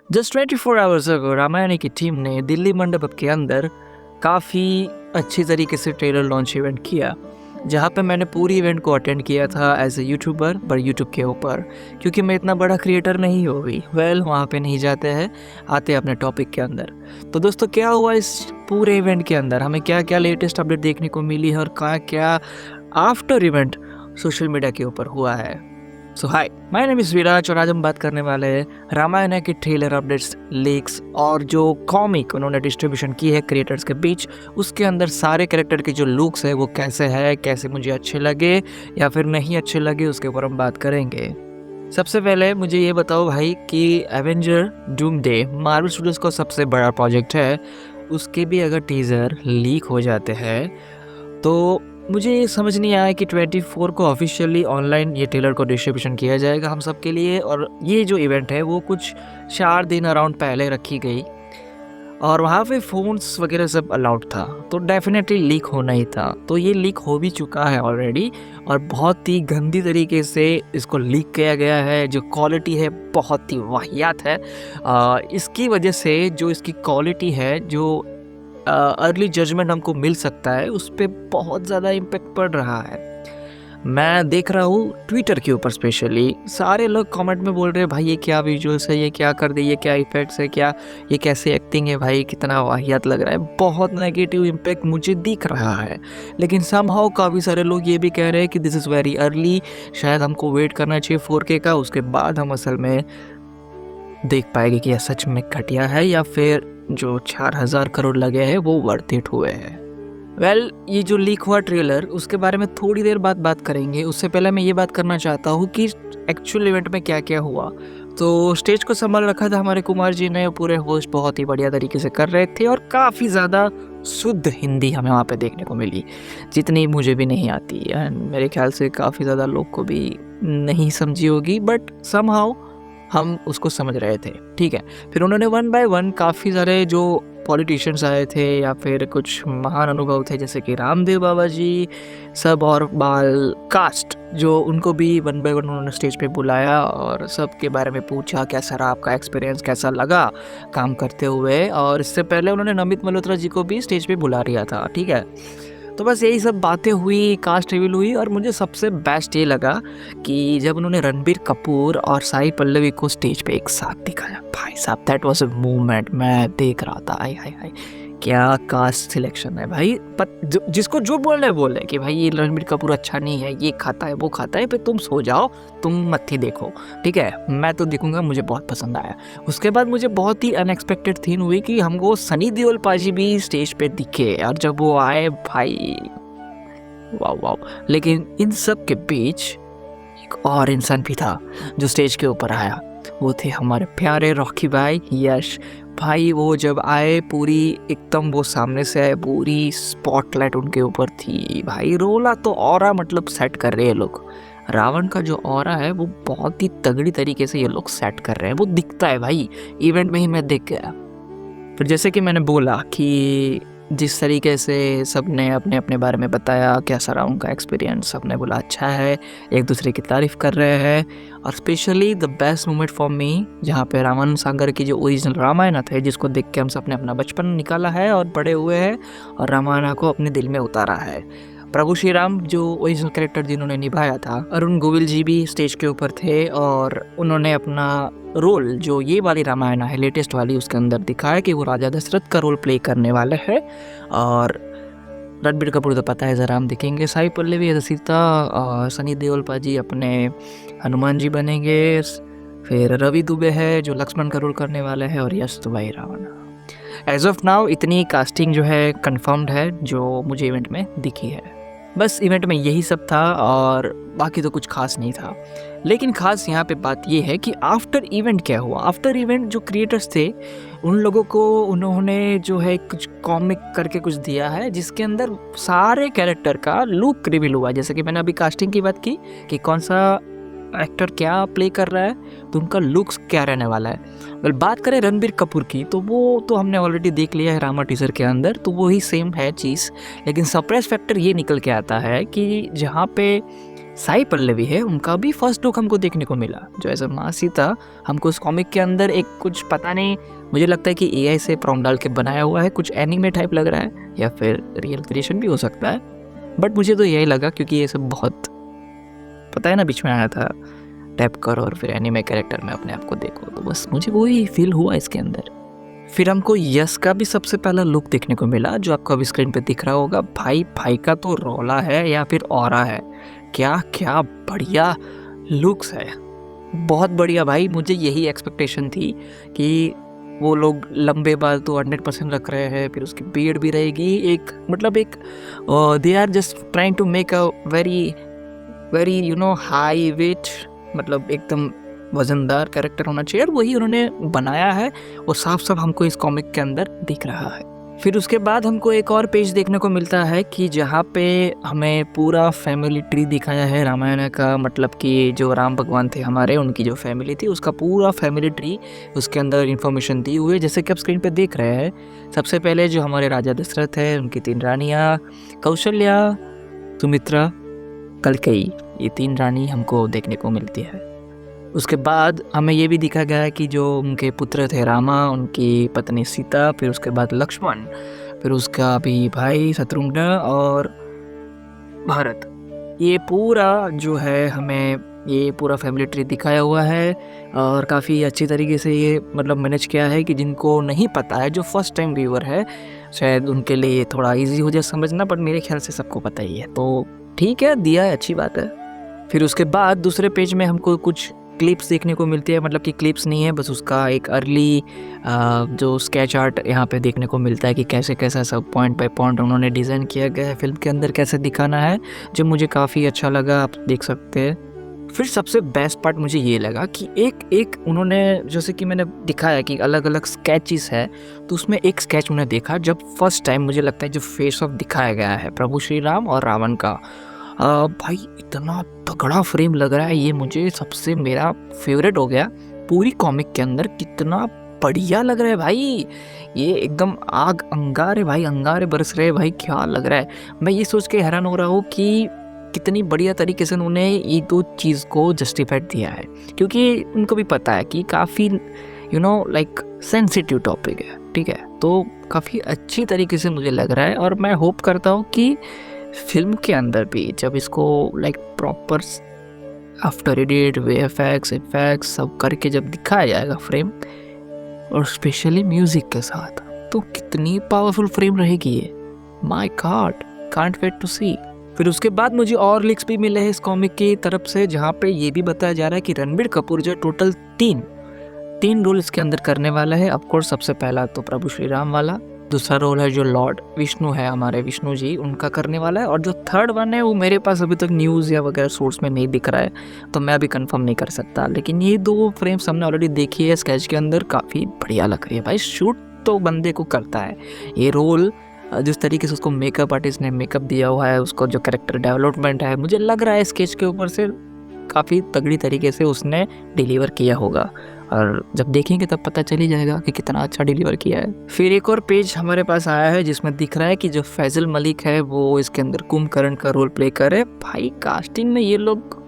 Just 24 hours ago Ramayan की team ने दिल्ली मंडप के अंदर काफ़ी अच्छी तरीके से ट्रेलर लॉन्च इवेंट किया, जहाँ पे मैंने पूरी इवेंट को अटेंड किया था एज ए यूट्यूबर, पर यूट्यूब के ऊपर, क्योंकि मैं इतना बड़ा क्रिएटर नहीं हो गई। वहाँ पे नहीं जाते हैं, आते हैं अपने टॉपिक के अंदर। तो दोस्तों, क्या हुआ इस पूरे इवेंट के अंदर, हमें क्या क्या लेटेस्ट अपडेट देखने को मिली है और क्या क्या आफ्टर इवेंट सोशल मीडिया के ऊपर हुआ है। सो हाय, माय नेम इज विराज और आज हम बात करने वाले हैं रामायण के ट्रेलर अपडेट्स, लीक्स और जो कॉमिक उन्होंने डिस्ट्रीब्यूशन की है क्रिएटर्स के बीच, उसके अंदर सारे कैरेक्टर के जो लुक्स है वो कैसे है, कैसे मुझे अच्छे लगे या फिर नहीं अच्छे लगे, उसके ऊपर हम बात करेंगे। सबसे पहले मुझे ये बताओ भाई कि एवेंजर डूमडे मार्वल स्टूडियोज का सबसे बड़ा प्रोजेक्ट है, उसके भी अगर टीज़र लीक हो जाते हैं तो मुझे ये समझ नहीं आया कि 24 को ऑफिशियली ऑनलाइन ये ट्रेलर को डिस्ट्रीब्यूशन किया जाएगा हम सब के लिए, और ये जो इवेंट है वो कुछ 4 दिन अराउंड पहले रखी गई और वहाँ पे फ़ोन्स वगैरह सब अलाउड था, तो डेफिनेटली लीक होना ही था। तो ये लीक हो भी चुका है ऑलरेडी और बहुत ही गंदी तरीके से इसको लीक किया गया है। जो क्वालिटी है बहुत ही वाहियात है। इसकी वजह से जो इसकी क्वालिटी है, जो अर्ली जजमेंट हमको मिल सकता है, उस पर बहुत ज़्यादा इम्पेक्ट पड़ रहा है। मैं देख रहा हूँ ट्विटर के ऊपर स्पेशली सारे लोग कमेंट में बोल रहे हैं भाई ये क्या विजुअल्स है, ये क्या कर दे, ये क्या इफेक्ट्स है, क्या ये कैसे एक्टिंग है भाई, कितना वाहियात लग रहा है। बहुत नेगेटिव इम्पैक्ट मुझे दिख रहा है, लेकिन समहाउ काफ़ी सारे लोग ये भी कह रहे हैं कि दिस इज़ वेरी अर्ली, शायद हमको वेट करना चाहिए 4K का, उसके बाद हम असल में देख पाएंगे कि यह सच में घटिया है या फिर जो 4000 करोड़ लगे हैं वो वर्थ इट हुए हैं। ये जो लीक हुआ ट्रेलर, उसके बारे में थोड़ी देर बाद बात करेंगे। उससे पहले मैं ये बात करना चाहता हूँ कि एक्चुअल इवेंट में क्या क्या हुआ। तो स्टेज को संभाल रखा था हमारे कुमार जी ने, पूरे होस्ट बहुत ही बढ़िया तरीके से कर रहे थे और काफ़ी ज़्यादा शुद्ध हिंदी हमें वहाँ पे देखने को मिली, जितनी मुझे भी नहीं आती है। मेरे ख्याल से काफ़ी ज़्यादा लोग को भी नहीं समझी होगी, बट समहाउ हम उसको समझ रहे थे, ठीक है। फिर उन्होंने 1 बाय 1 काफ़ी सारे जो पॉलिटिशियंस आए थे या फिर कुछ महान अनुभव थे, जैसे कि रामदेव बाबा जी सब, और बाल कास्ट जो, उनको भी 1 बाय 1 उन्होंने स्टेज पे बुलाया और सब के बारे में पूछा कैसा रहा आपका एक्सपीरियंस, कैसा लगा काम करते हुए। और इससे पहले उन्होंने नमित मल्होत्रा जी को भी स्टेज पे बुला लिया था, ठीक है। तो बस यही सब बातें हुई, कास्ट रिवील हुई, और मुझे सबसे बेस्ट ये लगा कि जब उन्होंने रणबीर कपूर और साई पल्लवी को स्टेज पे एक साथ दिखाया, भाई साहब दैट वाज अ मूवमेंट। मैं देख रहा था, हाय हाय हाय क्या कास्ट सिलेक्शन है भाई। जिसको जो बोलना है बोले कि भाई ये रणबीर कपूर अच्छा नहीं है, ये खाता है वो खाता है, फिर तुम सो जाओ, तुम मत्थी देखो, ठीक है। मैं तो देखूंगा, मुझे बहुत पसंद आया। उसके बाद मुझे बहुत ही अनएक्सपेक्टेड थिंग हुई कि हमको सनी देओल पाजी भी स्टेज पे दिखे, और जब वो आए भाई वाओ वाओ। लेकिन इन सब के बीच एक और इंसान भी था जो स्टेज के ऊपर आया, वो थे हमारे प्यारे रॉकी भाई, यश भाई। वो जब आए पूरी एकदम वो सामने से आए, पूरी स्पॉटलाइट उनके ऊपर थी भाई। रोला तो ऑरा मतलब सेट कर रहे हैं लोग। रावण का जो ऑरा है वो बहुत ही तगड़ी तरीके से ये लोग सेट कर रहे हैं, वो दिखता है भाई। इवेंट में ही मैं देख गया। फिर जैसे कि मैंने बोला कि जिस तरीके से सबने अपने अपने बारे में बताया, कैसा रहा उनका एक्सपीरियंस, सबने बोला अच्छा है, एक दूसरे की तारीफ़ कर रहे हैं। और specially the best moment for me, जहाँ पे रामायण सागर की जो ओरिजिनल रामायण थे, जिसको देख के हम सब ने अपना बचपन निकाला है और बड़े हुए हैं और रामायण को अपने दिल में उतारा है। प्रभु श्री राम जो ओरिजिनल कैरेक्टर जिन्होंने निभाया था, अरुण गोविल जी भी स्टेज के ऊपर थे और उन्होंने अपना रोल, जो ये वाली रामायण है लेटेस्ट वाली, उसके अंदर दिखाया कि वो राजा दशरथ का रोल प्ले करने वाले हैं। और रणबीर कपूर तो पता है जरा हम दिखेंगे, साई पल्लवी एज सीता, और सनी देओल पाजी अपने हनुमान जी बनेंगे। फिर रवि दुबे है जो लक्ष्मण का रोल करने वाले हैं, और यश तो भाई रावण। एज ऑफ नाउ इतनी कास्टिंग जो है कंफर्म्ड है जो मुझे इवेंट में दिखी है। बस इवेंट में यही सब था और बाकी तो कुछ खास नहीं था। लेकिन खास यहाँ पे बात ये है कि आफ्टर इवेंट क्या हुआ। आफ्टर इवेंट जो क्रिएटर्स थे उन लोगों को उन्होंने जो है कुछ कॉमिक करके कुछ दिया है, जिसके अंदर सारे कैरेक्टर का लुक रिवील हुआ। जैसे कि मैंने अभी कास्टिंग की बात की कि कौन सा एक्टर क्या प्ले कर रहा है, तो उनका लुक्स क्या रहने वाला है। बात करें रणबीर कपूर की, तो वो तो हमने ऑलरेडी देख लिया है रामा टीजर के अंदर, तो वही सेम है चीज़। लेकिन सरप्राइज फैक्टर ये निकल के आता है कि जहाँ पे साई पल्लवी है, उनका भी फर्स्ट लुक हमको देखने को मिला, जो एज अ माँ सीता हमको उस कॉमिक के अंदर एक कुछ पता नहीं, मुझे लगता है कि एआई से प्रॉम्प्ट डाल के बनाया हुआ है, कुछ एनीमे टाइप लग रहा है या फिर रियल क्रिएशन भी हो सकता है, बट मुझे तो यही लगा क्योंकि ये सब बहुत पता है ना बीच में आया था टैप करो और फिर एनीमे कैरेक्टर में अपने आप को देखो, तो बस मुझे वही फील हुआ इसके अंदर। फिर हमको यस का भी सबसे पहला लुक देखने को मिला, जो आपको अभी स्क्रीन पे दिख रहा होगा। भाई का तो रौला है या फिर ऑरा है, क्या क्या बढ़िया लुक्स है, बहुत बढ़िया भाई। मुझे यही एक्सपेक्टेशन थी कि वो लोग लंबे बाल तो 100% रख रहे हैं, फिर उसकी बीयर्ड भी रहेगी, एक मतलब एक they are just trying to make a very high weight, मतलब एकदम वजनदार कैरेक्टर होना चाहिए, और वही उन्होंने बनाया है, वो साफ साफ हमको इस कॉमिक के अंदर दिख रहा है। फिर उसके बाद हमको एक और पेज देखने को मिलता है कि जहाँ पे हमें पूरा फैमिली ट्री दिखाया है रामायण का, मतलब कि जो राम भगवान थे हमारे, उनकी जो फैमिली थी उसका पूरा फैमिली ट्री उसके अंदर इन्फॉर्मेशन दी हुई है, जैसे कि आप स्क्रीन पे देख रहे हैं। सबसे पहले जो हमारे राजा दशरथ है, उनकी 3 रानियाँ, कौशल्या, सुमित्रा, कैकेयी, ये 3 रानी हमको देखने को मिलती है। उसके बाद हमें ये भी दिखा गया है कि जो उनके पुत्र थे रामा, उनकी पत्नी सीता, फिर उसके बाद लक्ष्मण, फिर उसका भी भाई शत्रुघ्न और भरत, ये पूरा जो है हमें ये पूरा फैमिली ट्री दिखाया हुआ है, और काफ़ी अच्छी तरीके से ये मतलब मैनेज किया है कि जिनको नहीं पता है, जो फर्स्ट टाइम व्यूअर है, शायद उनके लिए थोड़ा इजी हो जाए समझना, पर मेरे ख्याल से सबको पता ही है, तो ठीक है, दिया है, अच्छी बात है। फिर उसके बाद दूसरे पेज में हमको कुछ क्लिप्स देखने को मिलती है, मतलब कि क्लिप्स नहीं है, बस उसका एक अर्ली जो स्केच आर्ट यहाँ पे देखने को मिलता है कि कैसे कैसा सब पॉइंट बाय पॉइंट उन्होंने डिज़ाइन किया गया है फिल्म के अंदर, कैसे दिखाना है, जो मुझे काफ़ी अच्छा लगा, आप देख सकते हैं। फिर सबसे बेस्ट पार्ट मुझे ये लगा कि एक उन्होंने, जैसे कि मैंने दिखाया कि अलग अलग स्केचेस है, तो उसमें एक स्केच उन्हें देखा जब फर्स्ट टाइम मुझे लगता है जो फेस ऑफ दिखाया गया है प्रभु श्री राम और रावण का, भाई इतना तगड़ा फ्रेम लग रहा है, ये मुझे सबसे मेरा फेवरेट हो गया पूरी कॉमिक के अंदर, कितना बढ़िया लग रहा है भाई, ये एकदम आग अंगारे भाई, अंगारे बरस रहे भाई, क्या लग रहा है। मैं ये सोच के हैरान हो रहा हूँ कि कितनी बढ़िया तरीके से उन्होंने ये 2 चीज़ को जस्टिफाइड दिया है, क्योंकि उनको भी पता है कि काफ़ी लाइक सेंसिटिव टॉपिक है, ठीक है, तो काफ़ी अच्छी तरीके से मुझे लग रहा है, और मैं होप करता हूँ कि फिल्म के अंदर भी जब इसको like proper after edit VFX effects सब करके जब दिखाया जाएगा फ्रेम, और स्पेशली म्यूजिक के साथ, तो कितनी पावरफुल फ्रेम रहेगी ये, my God, can't wait to see. फिर उसके बाद मुझे और लीक्स भी मिले हैं इस कॉमिक की तरफ से, जहाँ पे ये भी बताया जा रहा है कि रणबीर कपूर जो टोटल 3 रोल इसके अंदर करने वाला है। ऑफकोर्स सबसे पहला तो प्रभु श्री राम वाला, दूसरा रोल है जो लॉर्ड विष्णु है हमारे विष्णु जी, उनका करने वाला है, और जो थर्ड वन है वो मेरे पास अभी तक न्यूज़ या वगैरह सोर्स में नहीं दिख रहा है, तो मैं अभी कंफर्म नहीं कर सकता, लेकिन ये 2 फ्रेम्स हमने ऑलरेडी देखी है स्केच के अंदर, काफ़ी बढ़िया लग रही है भाई। शूट तो बंदे को करता है ये रोल, जिस तरीके से उसको मेकअप आर्टिस्ट ने मेकअप दिया हुआ है, उसको जो कैरेक्टर डेवलपमेंट है, मुझे लग रहा है स्केच के ऊपर से काफ़ी तगड़ी तरीके से उसने डिलीवर किया होगा, और जब देखेंगे तब पता चल ही जाएगा कि कितना अच्छा डिलीवर किया है। फिर एक और पेज हमारे पास आया है जिसमें दिख रहा है कि जो फैजल मलिक है वो इसके अंदर कुंभकर्ण का रोल प्ले करे। भाई कास्टिंग में ये लोग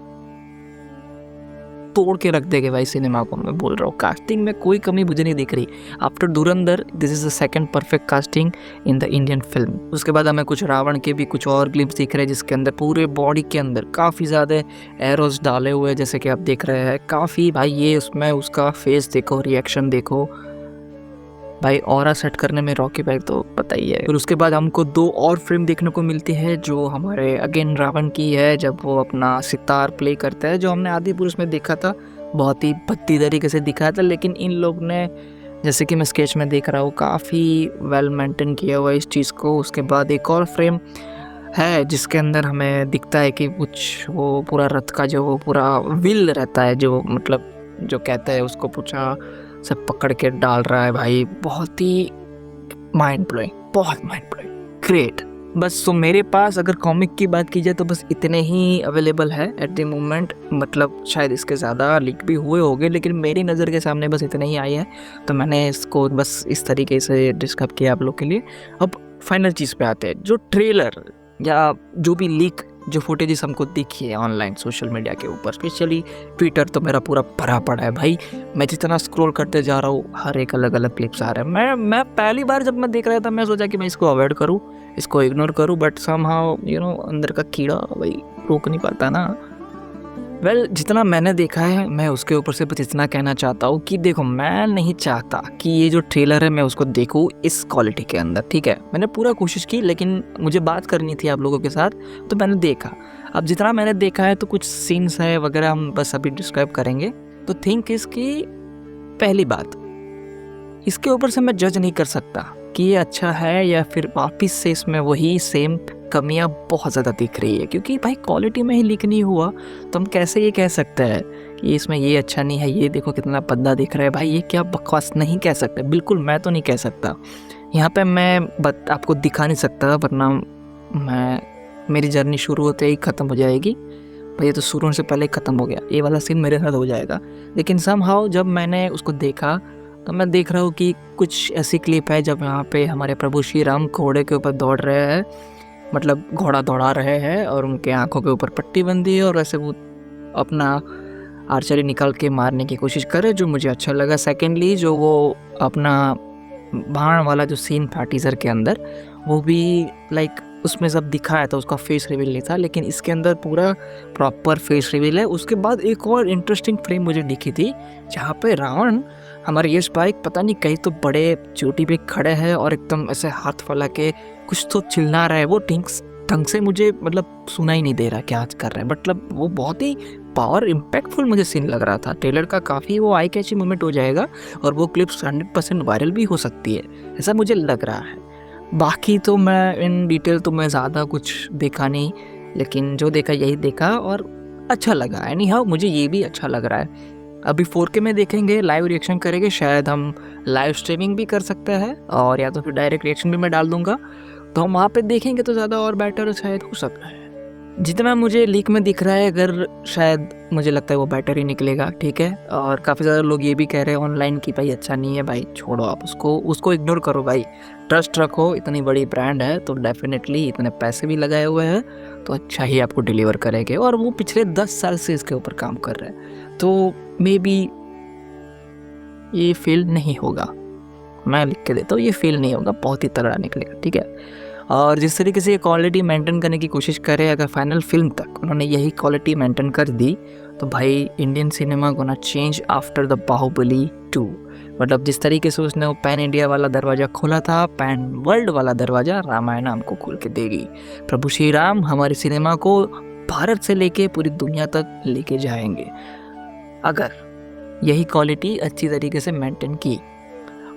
तोड़ के रख देंगे भाई सिनेमा को, मैं बोल रहा हूँ, कास्टिंग में कोई कमी मुझे नहीं दिख रही। After Dhurandhar this is the second perfect casting in the Indian film. उसके बाद हमें कुछ रावण के भी कुछ और ग्लिम्स दिख रहे हैं, जिसके अंदर पूरे बॉडी के अंदर काफ़ी ज़्यादा एरोज डाले हुए हैं, जैसे कि आप देख रहे हैं, काफ़ी भाई ये उसमें उसका फेस देखो, रिएक्शन देखो भाई, ऑरा सेट करने में रॉकी भाई तो पता ही है। फिर उसके बाद हमको 2 और फ्रेम देखने को मिलती है जो हमारे अगेन रावण की है, जब वो अपना सितार प्ले करता है, जो हमने आदि पुरुष में देखा था, बहुत ही भद्दी तरीके से दिखाया था, लेकिन इन लोग ने जैसे कि मैं स्केच में देख रहा हूँ काफ़ी वेल मेंटेन किया हुआ इस चीज़ को। उसके बाद एक और फ्रेम है जिसके अंदर हमें दिखता है कि कुछ वो पूरा रथ का जो वो पूरा व्हील रहता है, जो मतलब जो कहते हैं उसको पूछा सब पकड़ के डाल रहा है भाई, बहुत ही माइंड ब्लोइंग, बहुत माइंड ब्लोइंग, ग्रेट। बस तो मेरे पास अगर कॉमिक की बात की जाए तो बस इतने ही अवेलेबल है एट द मोमेंट, मतलब शायद इसके ज़्यादा लीक भी हुए होंगे, लेकिन मेरी नज़र के सामने बस इतने ही आए हैं, तो मैंने इसको बस इस तरीके से डिस्क्राइब किया आप लोग के लिए। अब फाइनल चीज़ पे आते हैं, जो ट्रेलर या जो भी लीक जो फुटेजेस हमको दिखी है ऑनलाइन सोशल मीडिया के ऊपर, स्पेशली ट्विटर तो मेरा पूरा भरा पड़ा है भाई। मैं जितना स्क्रॉल करते जा रहा हूँ हर एक अलग अलग क्लिप्स आ रहे हैं। मैं पहली बार जब मैं देख रहा था मैं सोचा कि मैं इसको अवॉइड करूँ, इसको इग्नोर करूँ, बट समहाउ अंदर का कीड़ा भाई रोक नहीं पाता ना। जितना मैंने देखा है मैं उसके ऊपर से बस इतना कहना चाहता हूँ कि देखो, मैं नहीं चाहता कि ये जो ट्रेलर है मैं उसको देखूँ इस क्वालिटी के अंदर, ठीक है। मैंने पूरा कोशिश की, लेकिन मुझे बात करनी थी आप लोगों के साथ, तो मैंने देखा। अब जितना मैंने देखा है तो कुछ सीन्स है वगैरह हम बस अभी डिस्क्राइब करेंगे। तो थिंक इसकी पहली बात, इसके ऊपर से मैं जज नहीं कर सकता कि ये अच्छा है या फिर वापस से इसमें वही सेम कमियां बहुत ज़्यादा दिख रही है, क्योंकि भाई क्वालिटी में ही लीक नहीं हुआ तो हम कैसे ये कह सकते हैं कि इसमें ये अच्छा नहीं है, ये देखो कितना पद्दा दिख रहा है। भाई ये क्या बकवास, नहीं कह सकते, बिल्कुल मैं तो नहीं कह सकता। यहाँ पे मैं आपको दिखा नहीं सकता, वरना मेरी जर्नी शुरू होते ही ख़त्म हो जाएगी। भाई तो शुरू से पहले ही ख़त्म हो गया, ये वाला सीन मेरे साथ हो जाएगा। लेकिन समहाउ जब मैंने उसको देखा तो मैं देख रहा हूँ कि कुछ ऐसी क्लिप है जब यहाँ पे हमारे प्रभु श्री राम घोड़े के ऊपर दौड़ रहे हैं, मतलब घोड़ा दौड़ा रहे हैं और उनके आंखों के ऊपर पट्टी बंधी है और ऐसे वो अपना आर्चरी निकाल के मारने की कोशिश करे, जो मुझे अच्छा लगा। सेकेंडली जो वो अपना बाण वाला जो सीन था टीजर के अंदर, वो भी लाइक उसमें सब दिखाया था, उसका फेस रिवील नहीं था, लेकिन इसके अंदर पूरा प्रॉपर फेस रिवील है। उसके बाद एक और इंटरेस्टिंग फ्रेम मुझे दिखी थी जहाँ पे रावण हमारे यश भाई पता नहीं कहीं तो बड़े चोटी पे खड़े हैं और एकदम ऐसे हाथ फैला के कुछ तो चिल्ला रहा है। वो ढंग से मुझे मतलब सुना ही नहीं दे रहा क्या कर रहा है, मतलब वो बहुत ही पावर इम्पैक्टफुल मुझे सीन लग रहा था। ट्रेलर का काफ़ी वो आई कैची मोमेंट हो जाएगा और वो क्लिप्स 100% वायरल भी हो सकती है, ऐसा मुझे लग रहा है। बाकी तो मैं इन डिटेल तो मैं ज़्यादा कुछ देखा नहीं, लेकिन जो देखा यही देखा और अच्छा लगा। एनी हाउ मुझे ये भी अच्छा लग रहा है। अभी 4K में देखेंगे, लाइव रिएक्शन करेंगे, शायद हम लाइव स्ट्रीमिंग भी कर सकते हैं और या तो फिर डायरेक्ट रिएक्शन भी मैं डाल दूंगा, तो हम वहाँ पे देखेंगे तो ज़्यादा और बेटर शायद हो सकता है। जितना मुझे लीक में दिख रहा है, अगर शायद मुझे लगता है वो बेटर ही निकलेगा, ठीक है। और काफ़ी ज़्यादा लोग ये भी कह रहे हैं ऑनलाइन कि भाई अच्छा नहीं है, भाई छोड़ो आप उसको इग्नोर करो भाई, ट्रस्ट रखो, इतनी बड़ी ब्रांड है तो डेफिनेटली इतने पैसे भी लगाए हुए हैं तो अच्छा ही आपको डिलीवर करेंगे। और वो पिछले 10 साल से इसके ऊपर काम कर रहे हैं, तो मे बी ये फेल नहीं होगा। मैं लिख के देता हूँ ये फेल नहीं होगा, बहुत ही तगड़ा निकलेगा, ठीक है। और जिस तरीके से ये क्वालिटी मेंटेन करने की कोशिश करे, अगर फाइनल फिल्म तक उन्होंने यही क्वालिटी मेंटेन कर दी तो भाई Indian cinema gonna change after the Baahubali 2। मतलब जिस तरीके से उसने वो पैन इंडिया वाला दरवाज़ा खोला था, पैन वर्ल्ड वाला दरवाज़ा रामायण हमको खोल के देगी। प्रभु श्री राम हमारे सिनेमा को भारत से लेके पूरी दुनिया तक लेके जाएंगे अगर यही क्वालिटी अच्छी तरीके से मेंटेन की।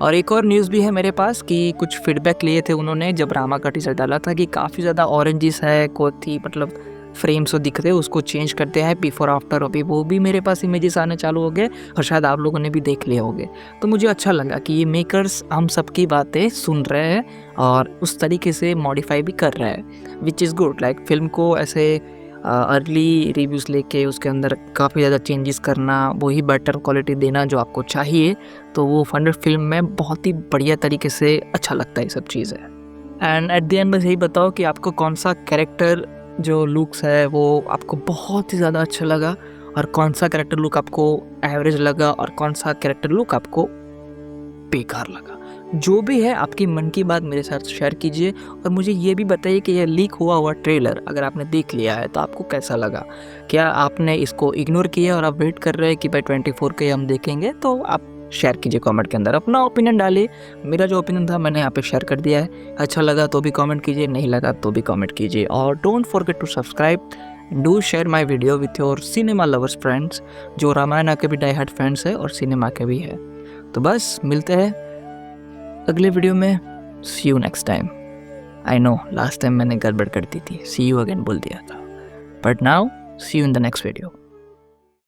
और एक और न्यूज़ भी है मेरे पास कि कुछ फीडबैक लिए थे उन्होंने जब रामा का टीजर डाला था कि काफ़ी ज़्यादा ऑरेंजिस है, कोई मतलब फ्रेम्स दिख रहे उसको चेंज करते हैं बिफोर आफ्टर। अभी वो भी मेरे पास इमेजेस आने चालू हो गए और शायद आप लोगों ने भी देख लिए होंगे। तो मुझे अच्छा लगा कि ये मेकर्स हम सबकी बातें सुन रहे हैं और उस तरीके से मॉडिफाई भी कर रहे हैं, which is good. Like film को ऐसे अर्ली रिव्यूज़ लेके उसके अंदर काफ़ी ज़्यादा चेंजेस करना, वही बेटर क्वालिटी देना जो आपको चाहिए, तो वो फंडेड फिल्म में बहुत ही बढ़िया तरीके से अच्छा लगता है ये सब चीज़ें। एंड एट द एंड बस यही बताओ कि आपको कौन सा कैरेक्टर जो लुक्स है वो आपको बहुत ही ज़्यादा अच्छा लगा और कौन सा कैरेक्टर लुक आपको एवरेज लगा और कौन सा कैरेक्टर लुक आपको बेकार लगा। जो भी है आपकी मन की बात मेरे साथ शेयर कीजिए और मुझे ये भी बताइए कि यह लीक हुआ ट्रेलर अगर आपने देख लिया है तो आपको कैसा लगा। क्या आपने इसको इग्नोर किया और आप वेट कर रहे हैं कि भाई 24K हम देखेंगे? तो आप शेयर कीजिए कमेंट के अंदर, अपना ओपिनियन डालिए। मेरा जो ओपिनियन था मैंने यहाँ पे शेयर कर दिया है। अच्छा लगा तो भी कमेंट कीजिए, नहीं लगा तो भी कमेंट कीजिए। और don't forget to subscribe, do share my video with your cinema lovers friends, जो रामायण के भी डाई हार्ट फ्रेंड्स है और सिनेमा के भी है। तो बस मिलते हैं अगले वीडियो में। See you next time. I know last time मैंने गड़बड़ कर दी थी, सी यू अगेन बोल दिया था, but now see you in the next video.